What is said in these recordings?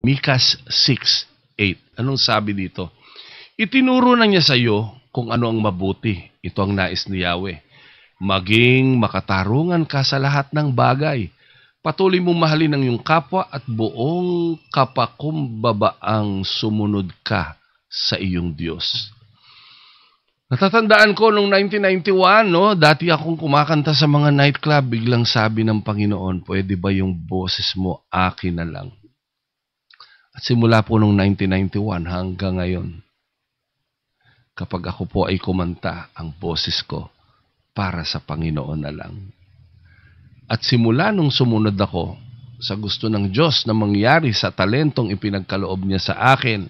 Mikas 6:8. Anong sabi dito? Itinuro na niya sa iyo kung ano ang mabuti. Ito ang nais ni Yahweh. Maging makatarungan ka sa lahat ng bagay. Patuloy mong mahalin ang iyong kapwa at buong kapakumbabaang sumunod ka sa iyong Diyos. Natatandaan ko noong 1991, no, dati akong kumakanta sa mga nightclub, biglang sabi ng Panginoon, pwede ba yung boses mo akin na lang? At simula po noong 1991 hanggang ngayon, kapag ako po ay kumanta, ang boses ko para sa Panginoon na lang. At simula nung sumunod ako sa gusto ng Diyos na mangyari sa talentong ipinagkaloob niya sa akin,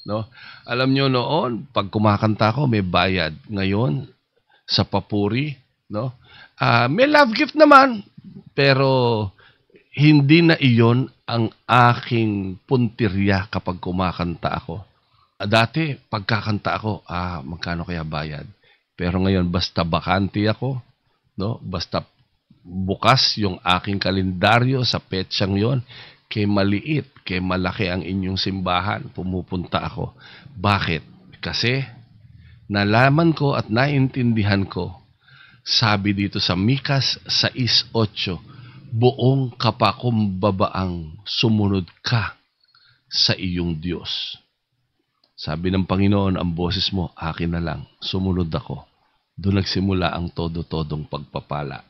no? Alam niyo noon, pag kumakanta ako, may bayad. Ngayon, sa papuri, no? May love gift naman, pero hindi na iyon ang aking puntirya kapag kumakanta ako. Dati, pagkakanta ako, magkano kaya bayad? Pero ngayon, basta bakante ako, no? Basta bukas yung aking kalendaryo sa petsang yon, kay maliit, kay malaki ang inyong simbahan, pumupunta ako. Bakit? Kasi nalaman ko at naintindihan ko, sabi dito sa Mikas 6:8, buong kapakumbabaang sumunod ka sa iyong Diyos. Sabi ng Panginoon, ang boses mo, akin na lang, sumunod ako. Doon nagsimula ang todo-todong pagpapala.